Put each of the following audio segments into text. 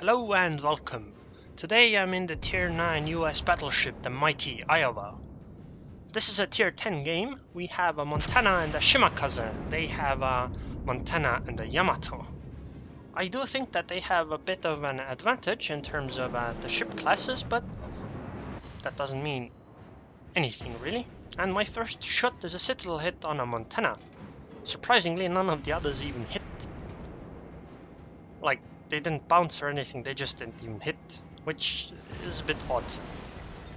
Hello and welcome. Today I'm in the Tier 9 US battleship, the mighty Iowa. This is a Tier 10 game. We have a Montana and a Shimakaze. They have a Montana and a Yamato. I do think that they have a bit of an advantage in terms of the ship classes, but that doesn't mean anything really. And my first shot is a citadel hit on a Montana. Surprisingly, none of the others even hit. Like, they didn't bounce or anything, they just didn't even hit, which is a bit odd.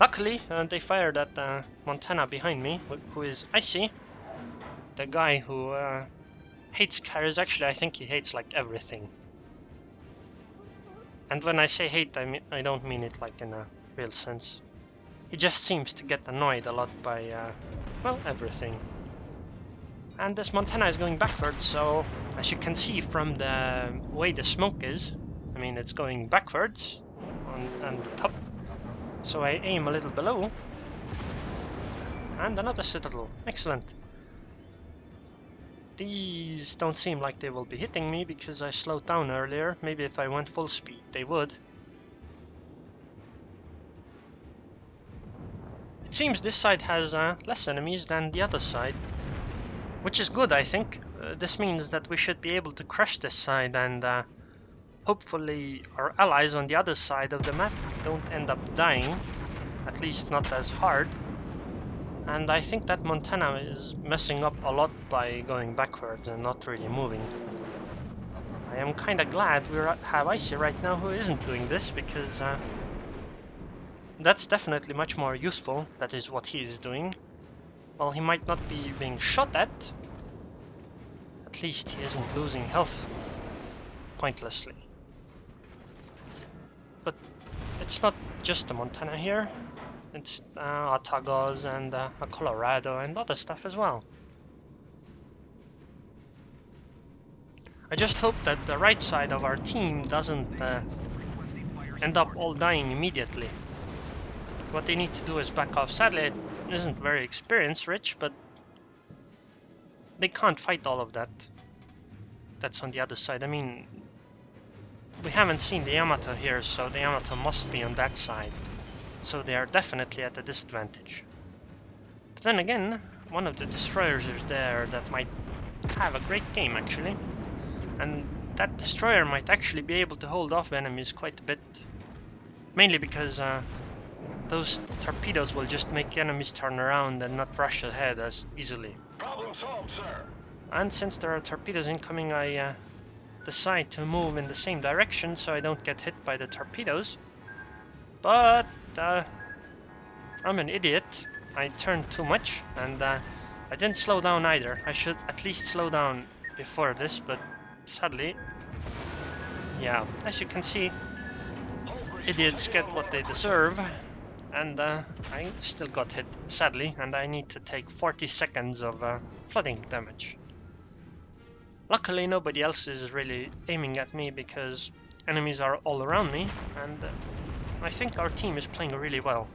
Luckily, they fired at Montana behind me, who is Icy, the guy who hates carriers. Actually, I think he hates like everything. And when I say hate, I don't mean it like in a real sense. He just seems to get annoyed a lot by, well, everything. And this Montana is going backwards, so as you can see from the way the smoke is, I mean it's going backwards on the top. So I aim a little below. And another citadel. Excellent. These don't seem like they will be hitting me because I slowed down earlier. Maybe if I went full speed they would. It seems this side has less enemies than the other side, which is good, I think. This means that we should be able to crush this side, and hopefully our allies on the other side of the map don't end up dying, at least not as hard. And I think that Montana is messing up a lot by going backwards and not really moving. I am kinda glad we have Icy right now who isn't doing this, because that's definitely much more useful. That is what he is doing. Well, he might not be being shot at least he isn't losing health pointlessly. But it's not just the Montana here, it's Otago's and a Colorado and other stuff as well. I just hope that the right side of our team doesn't end up all dying immediately. What they need to do is back off. Sadly, it isn't very experience rich, but they can't fight all of that. That's on the other side. I mean, we haven't seen the Yamato here, so the Yamato must be on that side. So they are definitely at a disadvantage. But then again, one of the destroyers is there that might have a great game actually. And that destroyer might actually be able to hold off enemies quite a bit. Mainly because those torpedoes will just make enemies turn around and not rush ahead as easily. Problem solved, sir. And since there are torpedoes incoming, I decide to move in the same direction so I don't get hit by the torpedoes. But I'm an idiot. I turned too much, and I didn't slow down either. I should at least slow down before this, but sadly, yeah, as you can see, idiots get what they deserve. And I still got hit, sadly, and I need to take 40 seconds of flooding damage. Luckily, nobody else is really aiming at me because enemies are all around me, and I think our team is playing really well.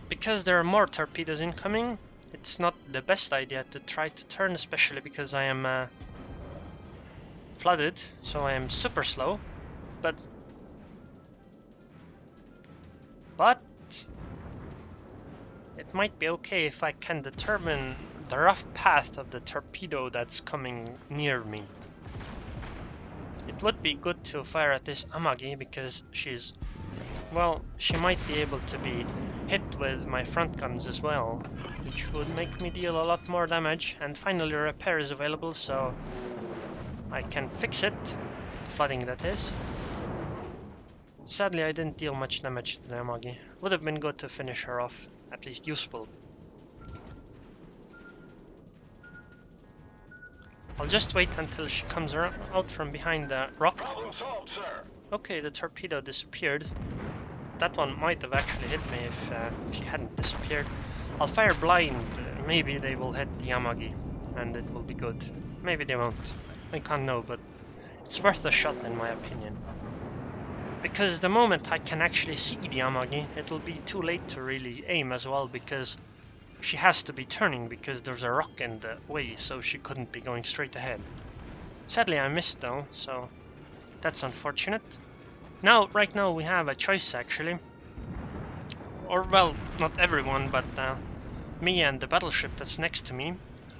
Because there are more torpedoes incoming, it's not the best idea to try to turn, especially because I am flooded, so I am super slow, but it might be okay if I can determine the rough path of the torpedo that's coming near me. It would be good to fire at this Amagi because she's, well, she might be able to be hit with my front guns as well, which would make me deal a lot more damage. And finally repair is available, so I can fix it, flooding that is. Sadly, I didn't deal much damage to the Amagi. Would have been good to finish her off, at least useful. I'll just wait until she comes out from behind the rock. Problem solved, sir. Okay, the torpedo disappeared. That one might have actually hit me if she hadn't disappeared. I'll fire blind. Maybe they will hit the Amagi, and it will be good. Maybe they won't. I can't know, but it's worth a shot in my opinion. Because the moment I can actually see the Amagi, it'll be too late to really aim as well, because she has to be turning because there's a rock in the way, so she couldn't be going straight ahead. Sadly, I missed though, so that's unfortunate. Now, right now we have a choice actually. Or well, not everyone, but me and the battleship that's next to me.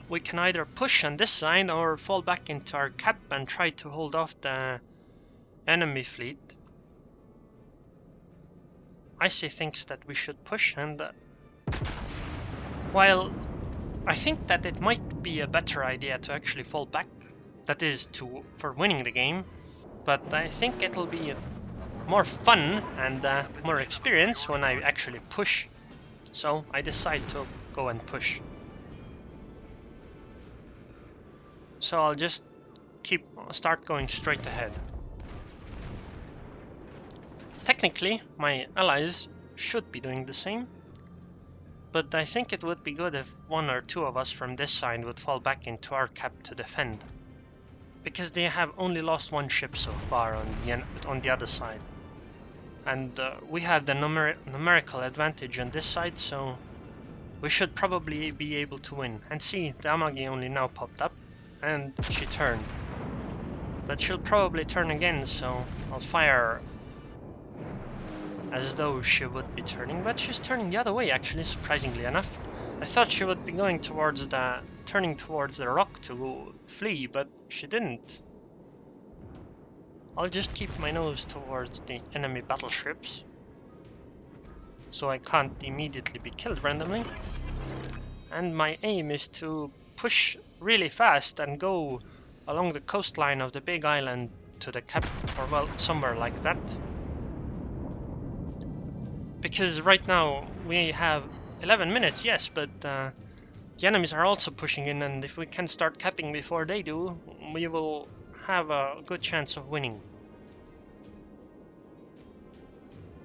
We can either push on this side or fall back into our cap and try to hold off the enemy fleet. Icy thinks that we should push, and while I think that it might be a better idea to actually fall back, that is for winning the game, but I think it'll be more fun and more experience when I actually push. So I decide to go and push. So I'll just start going straight ahead. Technically, my allies should be doing the same, but I think it would be good if one or two of us from this side would fall back into our cap to defend, because they have only lost one ship so far on the other side, and we have the numerical advantage on this side, so we should probably be able to win. And see, the Amagi only now popped up, and she turned, but she'll probably turn again, so I'll fire as though she would be turning, but she's turning the other way actually, surprisingly enough. I thought she would be going turning towards the rock to flee, but she didn't. I'll just keep my nose towards the enemy battleships, so I can't immediately be killed randomly. And my aim is to push really fast and go along the coastline of the big island to the cap, or well, somewhere like that. Because right now we have 11 minutes, yes, but the enemies are also pushing in, and if we can start capping before they do, we will have a good chance of winning.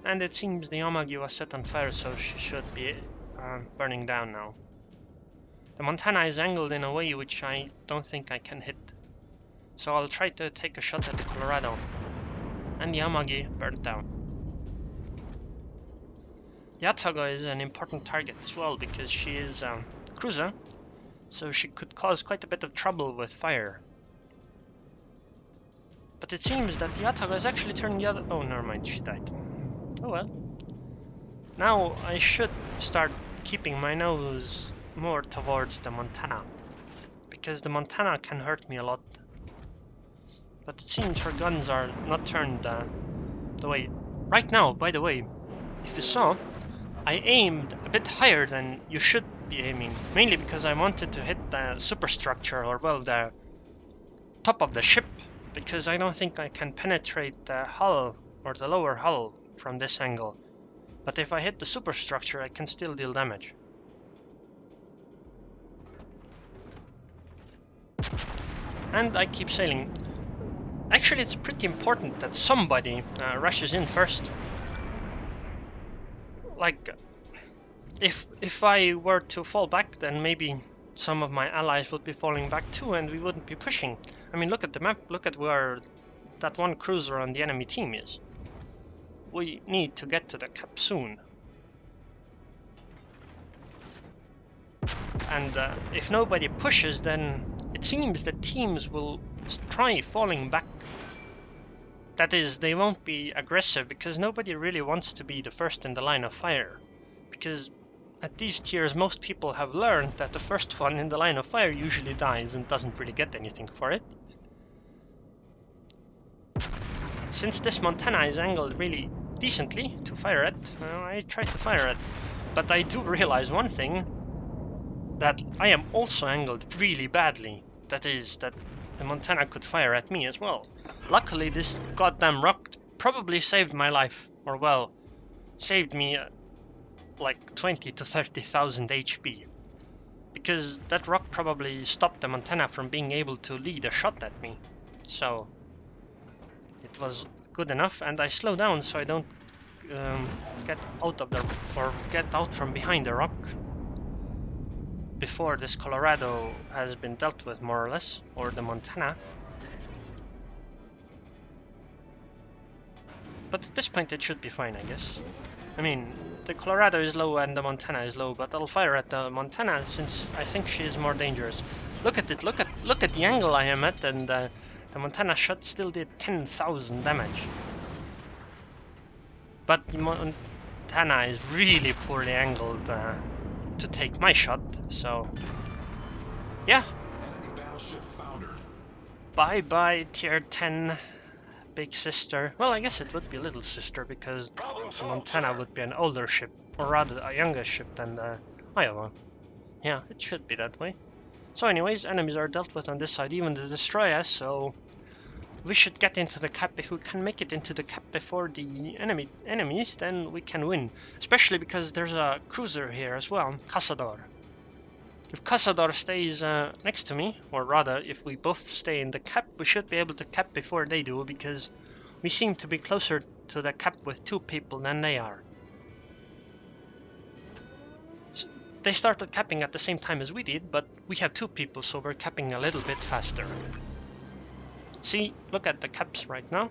And it seems the Amagi was set on fire, so she should be burning down now. The Montana is angled in a way which I don't think I can hit, so I'll try to take a shot at the Colorado. And the Amagi burned down. The Atago is an important target as well, because she is a cruiser, so she could cause quite a bit of trouble with fire. But it seems that the Atago is actually turning the other... Oh, never mind, she died. Oh well. Now I should start keeping my nose more towards the Montana, because the Montana can hurt me a lot. But it seems her guns are not turned the way... Right now, by the way, if you saw, I aimed a bit higher than you should be aiming, mainly because I wanted to hit the superstructure, or well, the top of the ship, because I don't think I can penetrate the hull or the lower hull from this angle. But if I hit the superstructure, I can still deal damage. And I keep sailing. Actually, it's pretty important that somebody rushes in first. Like, if I were to fall back, then maybe some of my allies would be falling back too, and we wouldn't be pushing. I mean, look at the map, look at where that one cruiser on the enemy team is. We need to get to the cap soon. And if nobody pushes, then it seems that teams will try falling back. That is, they won't be aggressive, because nobody really wants to be the first in the line of fire. Because at these tiers, most people have learned that the first one in the line of fire usually dies and doesn't really get anything for it. Since this Montana is angled really decently to fire at, I try to fire at. But I do realize one thing, that I am also angled really badly. That is, that the Montana could fire at me as well. Luckily, this goddamn rock probably saved my life, or well, saved me like 20 to 30,000 HP. Because that rock probably stopped the Montana from being able to lead a shot at me. So it was good enough, and I slow down so I don't get out from behind the rock before this Colorado has been dealt with, more or less, or the Montana. But at this point it should be fine, I guess. I mean, the Colorado is low and the Montana is low, but I'll fire at the Montana since I think she is more dangerous. Look at it, look at the angle I am at, and the Montana shot still did 10,000 damage. But the Montana is really poorly angled to take my shot, so yeah. Enemy battleship foundered. Bye bye tier 10 big sister. Well, I guess it would be little sister because Problem the solved, Montana sir. would be an older ship, or rather a younger ship than the Iowa. Yeah, it should be that way. So anyways, enemies are dealt with on this side, even the destroyer, so we should get into the cap. If we can make it into the cap before the enemies, then we can win. Especially because there's a cruiser here as well, Cazador. If Cazador stays next to me, or rather, if we both stay in the cap, we should be able to cap before they do, because we seem to be closer to the cap with 2 people than they are. They started capping at the same time as we did, but we have 2 people, so we're capping a little bit faster. See, look at the caps right now.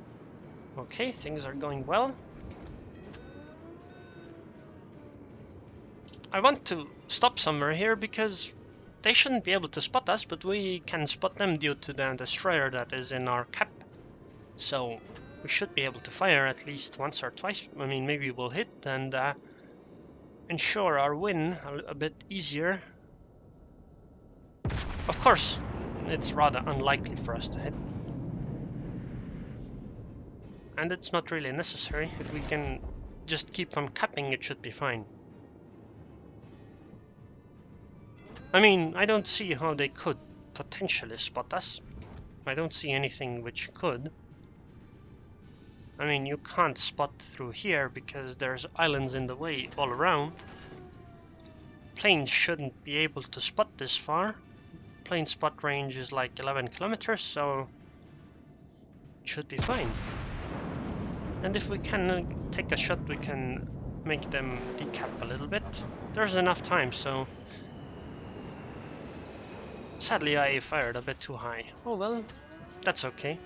Okay, things are going well. I want to stop somewhere here because they shouldn't be able to spot us, but we can spot them due to the destroyer that is in our cap. So we should be able to fire at least once or twice. I mean, maybe we'll hit and ensure our win a bit easier. Of course, it's rather unlikely for us to hit. And it's not really necessary. If we can just keep on capping, it should be fine. I mean, I don't see how they could potentially spot us. I don't see anything which could. I mean, you can't spot through here because there's islands in the way all around. Planes shouldn't be able to spot this far. Plane spot range is like 11 kilometers, so it should be fine. And if we can take a shot, we can make them decap a little bit. There's enough time, so... Sadly, I fired a bit too high. Oh well, that's okay.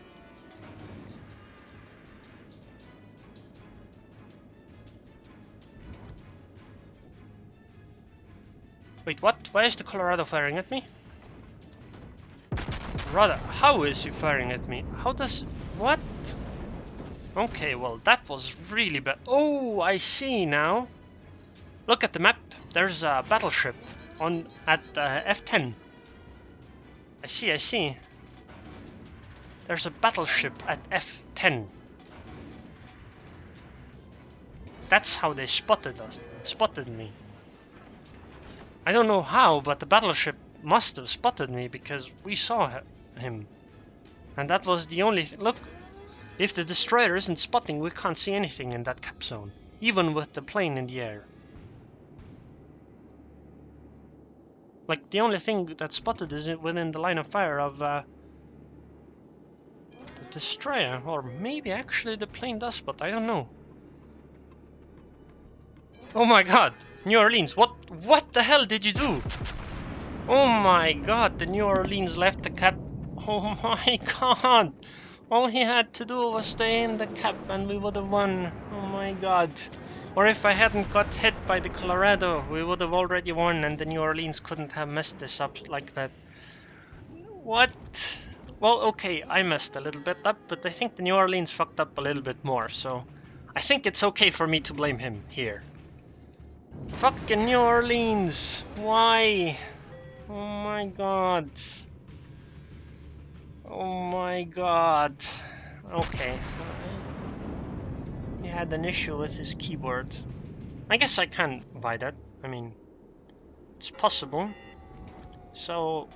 Wait, what? Why is the Colorado firing at me? Rather, how is he firing at me? How does... What? Okay, well, that was really bad. Oh, I see now. Look at the map. There's a battleship at F10. I see. There's a battleship at F10. That's how they spotted me. I don't know how, but the battleship must have spotted me because we saw him. And that was the only look, if the destroyer isn't spotting, we can't see anything in that cap zone, even with the plane in the air. Like, the only thing that's spotted is within the line of fire of the destroyer, or maybe actually the plane does spot, I don't know. Oh my god, New Orleans, what the hell did you do? Oh my god, the New Orleans left the cap. Oh my god, all he had to do was stay in the cap and we would have won. Oh my god. Or if I hadn't got hit by the Colorado, we would have already won and the New Orleans couldn't have messed this up like that. What? Well, okay, I messed a little bit up, but I think the New Orleans fucked up a little bit more, so I think it's okay for me to blame him here. Fucking New Orleans! Why? Oh my god. Oh my god. Okay. He had an issue with his keyboard. I guess I can buy that. I mean, it's possible. So,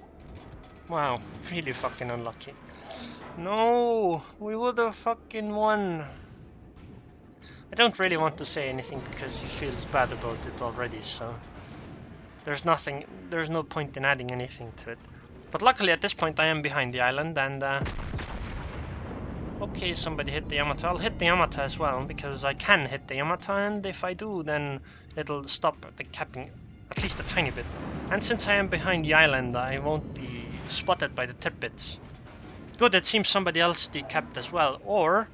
wow, really fucking unlucky. No, we would have fucking won. I don't really want to say anything because he feels bad about it already, so there's no point in adding anything to it. But luckily at this point I am behind the island and okay, somebody hit the Yamato. I'll hit the Yamato as well because I can hit the Yamato, and if I do then it'll stop the capping at least a tiny bit. And since I am behind the island I won't be spotted by the tirpitz. Good, it seems somebody else decapped as well, or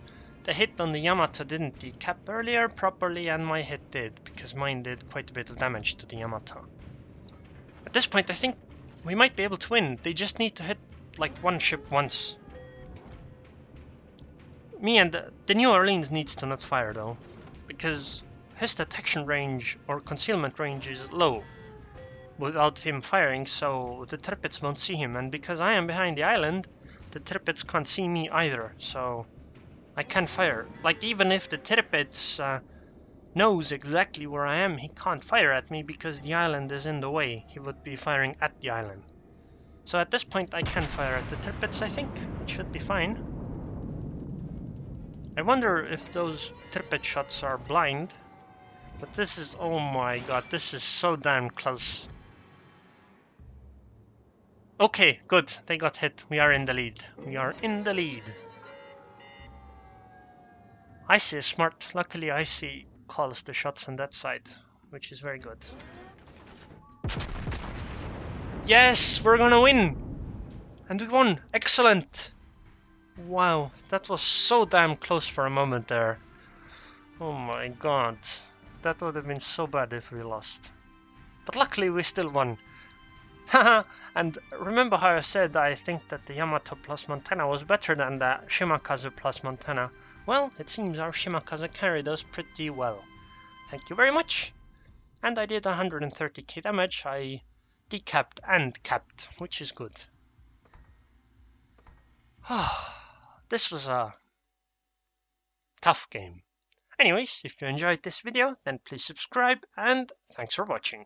The hit on the Yamato didn't decap earlier properly, and my hit did, because mine did quite a bit of damage to the Yamato. At this point, I think we might be able to win. They just need to hit like one ship once. Me and the New Orleans needs to not fire though, because his detection range or concealment range is low without him firing, so the Tirpitz won't see him, and because I am behind the island, the Tirpitz can't see me either, so I can fire. Like, even if the Tirpitz knows exactly where I am, he can't fire at me because the island is in the way. He would be firing at the island. So at this point I can fire at the Tirpitz, I think. It should be fine. I wonder if those Tirpitz shots are blind. But this is, oh my god, this is so damn close. Okay, good. They got hit. We are in the lead. We are in the lead. Icy is smart. Luckily, Icy calls the shots on that side, which is very good. Yes, we're gonna win! And we won! Excellent! Wow, that was so damn close for a moment there. Oh my god. That would have been so bad if we lost. But luckily we still won. Haha, and remember how I said I think that the Yamato plus Montana was better than the Shimakaze plus Montana? Well, it seems our Shimakaze carried us pretty well. Thank you very much! And I did 130k damage. I decapped and capped, which is good. This was a tough game. Anyways, if you enjoyed this video, then please subscribe, and thanks for watching.